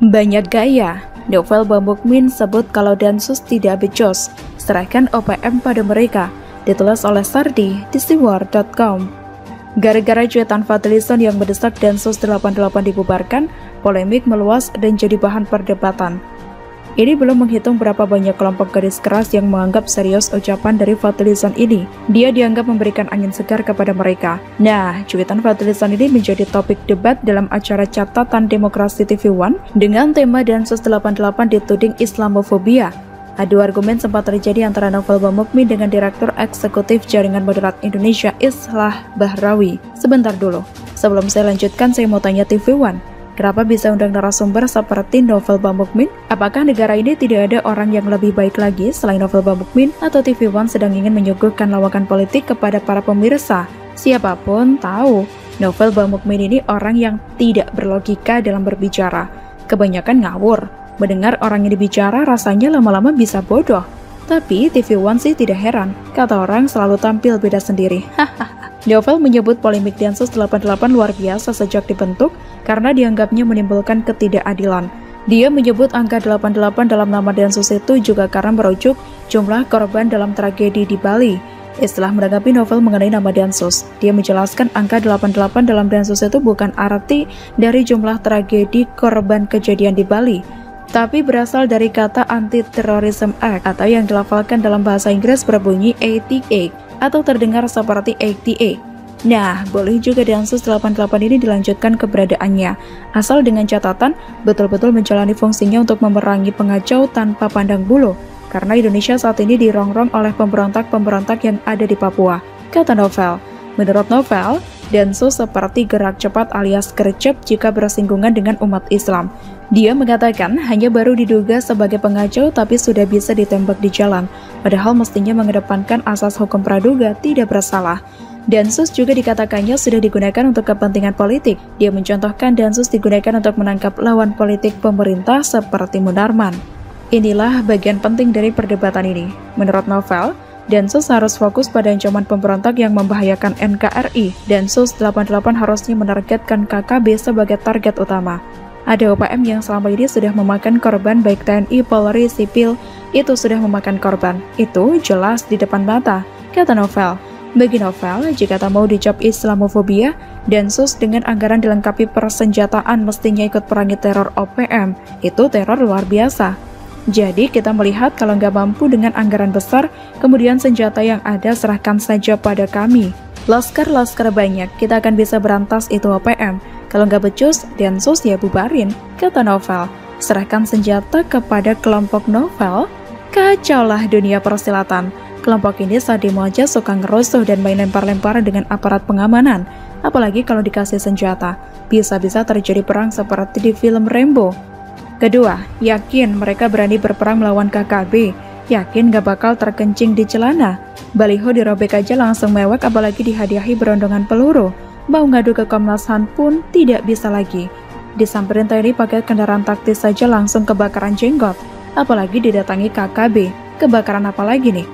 Banyak gaya, Novel Bamukmin sebut kalau Densus tidak becus, serahkan OPM pada mereka, ditulis oleh Sardi di siwar.com. Gara-gara cuitan Fadlizon yang mendesak Densus 88 dibubarkan, polemik meluas dan jadi bahan perdebatan. Ini belum menghitung berapa banyak kelompok garis keras yang menganggap serius ucapan dari Fadlizon ini. Dia dianggap memberikan angin segar kepada mereka. Nah, cuitan Fadlizon ini menjadi topik debat dalam acara Catatan Demokrasi TV One dengan tema Densus 88 dituding Islamofobia. Adu argumen sempat terjadi antara Novel Bamukmin dengan Direktur Eksekutif Jaringan Moderat Indonesia Islah Bahrawi. Sebentar dulu, sebelum saya lanjutkan saya mau tanya TV One. Kenapa bisa undang narasumber seperti Novel Bamukmin? Apakah negara ini tidak ada orang yang lebih baik lagi selain Novel Bamukmin? Atau TV One sedang ingin menyuguhkan lawakan politik kepada para pemirsa? Siapapun tahu, Novel Bamukmin ini orang yang tidak berlogika dalam berbicara. Kebanyakan ngawur. Mendengar orang ini bicara rasanya lama-lama bisa bodoh. Tapi TV One sih tidak heran, kata orang selalu tampil beda sendiri. Novel menyebut polemik Densus 88 luar biasa sejak dibentuk karena dianggapnya menimbulkan ketidakadilan. Dia menyebut angka 88 dalam nama Densus itu juga karena merujuk jumlah korban dalam tragedi di Bali. Setelah menanggapi Novel mengenai nama Densus, dia menjelaskan angka 88 dalam Densus itu bukan arti dari jumlah tragedi korban kejadian di Bali, tapi berasal dari kata Anti-Terrorism Act atau yang dilafalkan dalam bahasa Inggris berbunyi 88 atau terdengar seperti 88. Nah, boleh juga Densus 88 ini dilanjutkan keberadaannya, asal dengan catatan betul-betul menjalani fungsinya untuk memerangi pengacau tanpa pandang bulu, karena Indonesia saat ini dirongrong oleh pemberontak-pemberontak yang ada di Papua, kata Novel. Menurut Novel, Densus seperti gerak cepat alias gercep jika bersinggungan dengan umat Islam. Dia mengatakan hanya baru diduga sebagai pengacau tapi sudah bisa ditembak di jalan, padahal mestinya mengedepankan asas hukum praduga tidak bersalah. Densus juga dikatakannya sudah digunakan untuk kepentingan politik. Dia mencontohkan Densus digunakan untuk menangkap lawan politik pemerintah seperti Munarman. Inilah bagian penting dari perdebatan ini. Menurut Novel, Densus harus fokus pada ancaman pemberontak yang membahayakan NKRI. Densus 88 harusnya menargetkan KKB sebagai target utama. Ada OPM yang selama ini sudah memakan korban baik TNI, Polri, sipil, itu sudah memakan korban. Itu jelas di depan mata, kata Novel. Bagi Novel, jika tak mau dicap Islamofobia, Densus dengan anggaran dilengkapi persenjataan mestinya ikut perangi teror OPM. Itu teror luar biasa. Jadi kita melihat kalau nggak mampu dengan anggaran besar, kemudian senjata yang ada serahkan saja pada kami. Laskar-laskar banyak, kita akan bisa berantas itu OPM. Kalau nggak becus, Densus ya bubarin, kata Novel. Serahkan senjata kepada kelompok Novel? Kacaulah dunia persilatan. Kelompok ini saat demo aja suka ngerusuh dan main lempar-lemparan dengan aparat pengamanan. Apalagi kalau dikasih senjata, bisa-bisa terjadi perang seperti di film Rambo. Kedua, yakin mereka berani berperang melawan KKB. Yakin gak bakal terkencing di celana. Baliho dirobek aja langsung mewek, apalagi dihadiahi berondongan peluru. Mau ngadu ke Komnas HAM pun tidak bisa lagi. Disamperin TNI pakai kendaraan taktis saja langsung kebakaran jenggot. Apalagi didatangi KKB. Kebakaran apa lagi nih?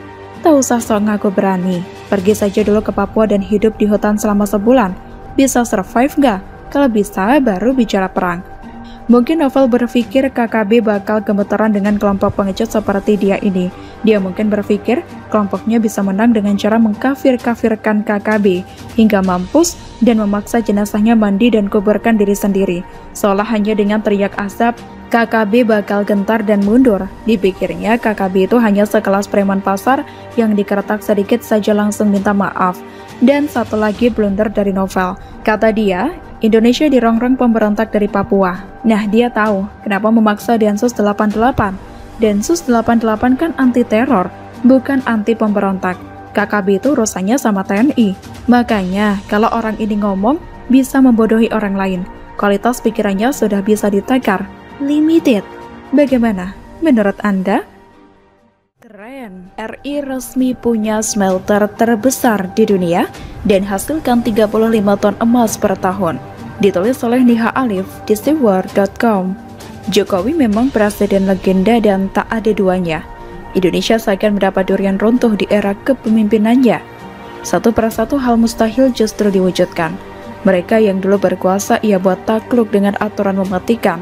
Tak usah sok ngaku berani. Pergi saja dulu ke Papua dan hidup di hutan selama sebulan. Bisa survive nggak? Kalau bisa, baru bicara perang. Mungkin Novel berpikir KKB bakal gemeteran dengan kelompok pengecut seperti dia ini. Dia mungkin berpikir kelompoknya bisa menang dengan cara mengkafir-kafirkan KKB hingga mampus dan memaksa jenazahnya mandi dan kuburkan diri sendiri. Seolah hanya dengan teriak azab, KKB bakal gentar dan mundur. Dipikirnya KKB itu hanya sekelas preman pasar yang dikeretak sedikit saja langsung minta maaf. Dan satu lagi blunder dari Novel. Kata dia, Indonesia dirongrong pemberontak dari Papua. Nah, dia tahu kenapa memaksa Densus 88. Densus 88 kan anti teror, bukan anti pemberontak. KKB itu urusannya sama TNI. Makanya, kalau orang ini ngomong, bisa membodohi orang lain. Kualitas pikirannya sudah bisa ditakar. Limited. Bagaimana menurut Anda? Keren. RI resmi punya smelter terbesar di dunia dan hasilkan 35 ton emas per tahun. Ditulis oleh Niha Alif di siwar.com. Jokowi memang presiden legenda dan tak ada duanya. Indonesia seakan mendapat durian runtuh di era kepemimpinannya. Satu persatu hal mustahil justru diwujudkan. Mereka yang dulu berkuasa ia buat takluk dengan aturan mematikan.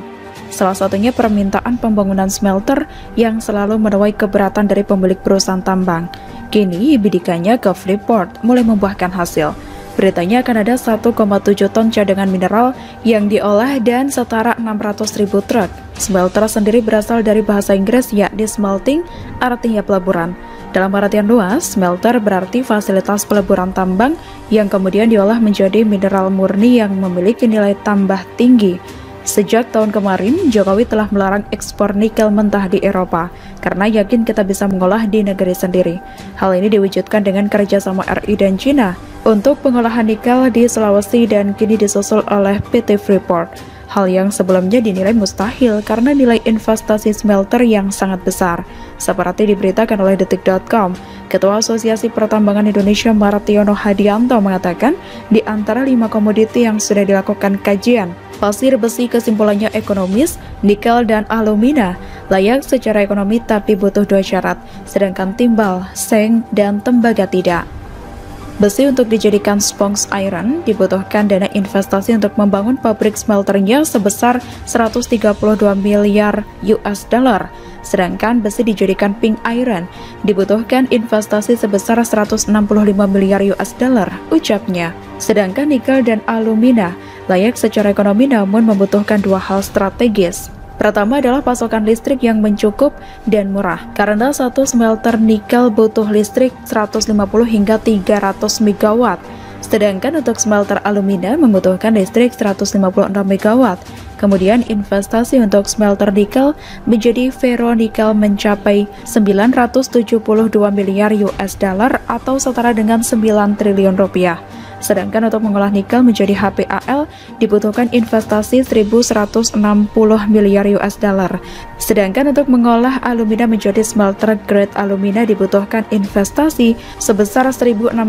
Salah satunya permintaan pembangunan smelter yang selalu menuai keberatan dari pemilik perusahaan tambang. Kini bidikannya ke Freeport mulai membuahkan hasil. Beritanya akan ada 1,7 ton cadangan mineral yang diolah dan setara 600.000 truk. Smelter sendiri berasal dari bahasa Inggris yakni smelting, artinya peleburan. Dalam artian luas, smelter berarti fasilitas peleburan tambang yang kemudian diolah menjadi mineral murni yang memiliki nilai tambah tinggi. Sejak tahun kemarin, Jokowi telah melarang ekspor nikel mentah di Eropa karena yakin kita bisa mengolah di negeri sendiri. Hal ini diwujudkan dengan kerjasama RI dan China untuk pengolahan nikel di Sulawesi dan kini disusul oleh PT Freeport. Hal yang sebelumnya dinilai mustahil karena nilai investasi smelter yang sangat besar. Seperti diberitakan oleh Detik.com, Ketua Asosiasi Pertambangan Indonesia Martiono Hadianto mengatakan, di antara 5 komoditi yang sudah dilakukan kajian, pasir besi kesimpulannya ekonomis, nikel dan alumina layak secara ekonomi tapi butuh 2 syarat, sedangkan timbal, seng, dan tembaga tidak. Besi untuk dijadikan sponge iron dibutuhkan dana investasi untuk membangun pabrik smelternya sebesar 132 miliar US dollar. Sedangkan besi dijadikan pink iron dibutuhkan investasi sebesar 165 miliar US dollar, ucapnya. Sedangkan nikel dan alumina layak secara ekonomi namun membutuhkan 2 hal strategis. Pertama adalah pasokan listrik yang mencukup dan murah, karena satu smelter nikel butuh listrik 150 hingga 300 MW, sedangkan untuk smelter alumina membutuhkan listrik 156 MW. Kemudian investasi untuk smelter nikel menjadi ferronikel mencapai 972 miliar US dollar atau setara dengan 9 triliun rupiah. Sedangkan untuk mengolah nikel menjadi HPAL dibutuhkan investasi 1.160 miliar US dollar. Sedangkan untuk mengolah alumina menjadi smelter grade alumina dibutuhkan investasi sebesar 1.662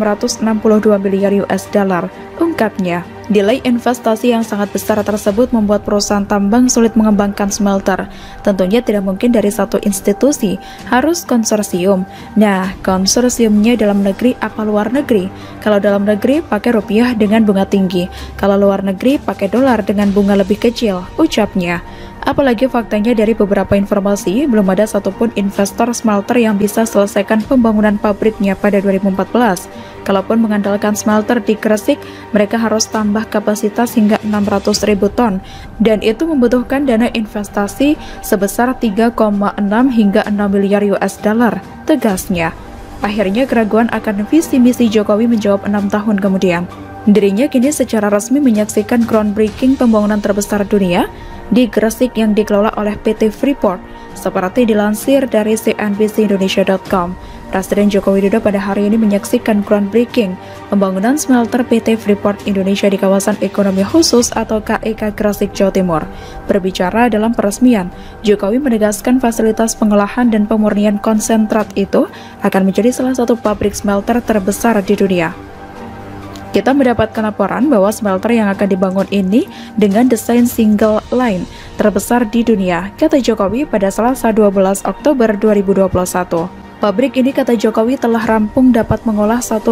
miliar US dollar, ungkapnya. Nilai investasi yang sangat besar tersebut membuat perusahaan tambang sulit mengembangkan smelter. Tentunya tidak mungkin dari satu institusi, harus konsorsium. Nah, konsorsiumnya dalam negeri apa luar negeri? Kalau dalam negeri pakai rupiah dengan bunga tinggi, kalau luar negeri pakai dolar dengan bunga lebih kecil, ucapnya. Apalagi faktanya dari beberapa informasi, belum ada satupun investor smelter yang bisa selesaikan pembangunan pabriknya pada 2014. Kalaupun mengandalkan smelter di Gresik, mereka harus tambah kapasitas hingga 600.000 ton, dan itu membutuhkan dana investasi sebesar 3,6 hingga 6 miliar US dollar, tegasnya. Akhirnya keraguan akan visi misi Jokowi menjawab 6 tahun kemudian. Dirinya kini secara resmi menyaksikan groundbreaking pembangunan terbesar dunia di Gresik yang dikelola oleh PT Freeport, seperti dilansir dari cnbcindonesia.com. Presiden Joko Widodo pada hari ini menyaksikan groundbreaking pembangunan smelter PT Freeport Indonesia di kawasan ekonomi khusus atau KEK Gresik, Jawa Timur. Berbicara dalam peresmian, Jokowi menegaskan fasilitas pengolahan dan pemurnian konsentrat itu akan menjadi salah satu pabrik smelter terbesar di dunia. Kita mendapatkan laporan bahwa smelter yang akan dibangun ini dengan desain single line terbesar di dunia, kata Jokowi pada Selasa 12 Oktober 2021. Pabrik ini, kata Jokowi, telah rampung dapat mengolah 1,7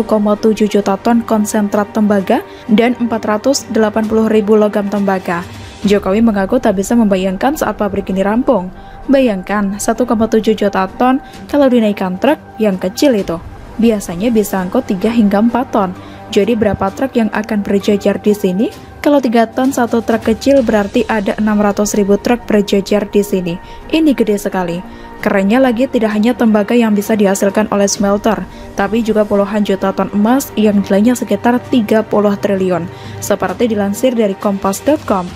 juta ton konsentrat tembaga dan 480.000 logam tembaga. Jokowi mengaku tak bisa membayangkan saat pabrik ini rampung. Bayangkan 1,7 juta ton kalau dinaikkan truk yang kecil itu. Biasanya bisa angkut 3 hingga 4 ton. Jadi berapa truk yang akan berjajar di sini? Kalau 3 ton satu truk kecil berarti ada 600.000 truk berjajar di sini. Ini gede sekali. Kerennya lagi tidak hanya tembaga yang bisa dihasilkan oleh smelter, tapi juga puluhan juta ton emas yang nilainya sekitar 30 triliun. Seperti dilansir dari Kompas.com.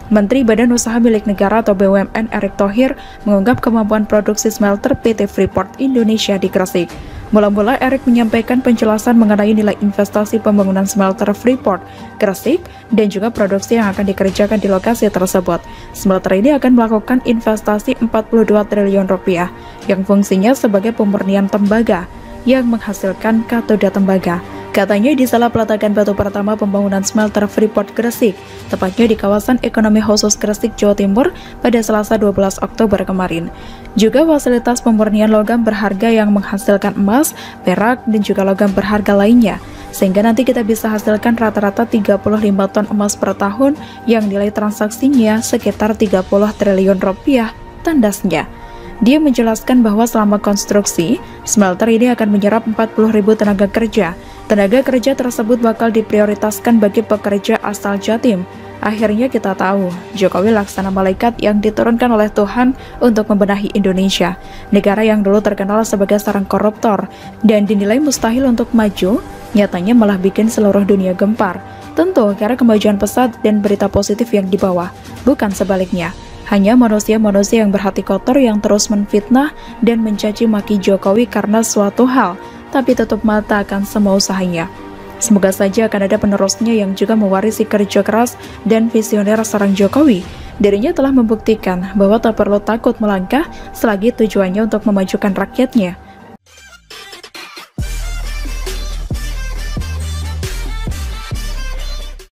Menteri Badan Usaha Milik Negara atau BUMN Erick Thohir mengunggah kemampuan produksi smelter PT Freeport Indonesia di Gresik. Mula-mula Erick menyampaikan penjelasan mengenai nilai investasi pembangunan smelter Freeport Gresik dan juga produksi yang akan dikerjakan di lokasi tersebut. Smelter ini akan melakukan investasi 42 triliun rupiah yang fungsinya sebagai pemurnian tembaga yang menghasilkan katoda tembaga. Katanya di salah peletakan batu pertama pembangunan smelter Freeport Gresik, tepatnya di kawasan ekonomi khusus Gresik, Jawa Timur pada Selasa 12 Oktober kemarin. Juga fasilitas pemurnian logam berharga yang menghasilkan emas, perak, dan juga logam berharga lainnya. sehingga nanti kita bisa hasilkan rata-rata 35 ton emas per tahun yang nilai transaksinya sekitar 30 triliun rupiah, tandasnya. Dia menjelaskan bahwa selama konstruksi, smelter ini akan menyerap 40.000 tenaga kerja. Tenaga kerja tersebut bakal diprioritaskan bagi pekerja asal Jatim. Akhirnya kita tahu, Jokowi laksana malaikat yang diturunkan oleh Tuhan untuk membenahi Indonesia, negara yang dulu terkenal sebagai sarang koruptor dan dinilai mustahil untuk maju, nyatanya malah bikin seluruh dunia gempar. Tentu karena kemajuan pesat dan berita positif yang dibawa, bukan sebaliknya. Hanya manusia-manusia yang berhati kotor yang terus menfitnah dan mencaci maki Jokowi karena suatu hal, tapi tutup mata akan semua usahanya. Semoga saja akan ada penerusnya yang juga mewarisi kerja keras dan visioner sarang Jokowi. Dirinya telah membuktikan bahwa tak perlu takut melangkah selagi tujuannya untuk memajukan rakyatnya.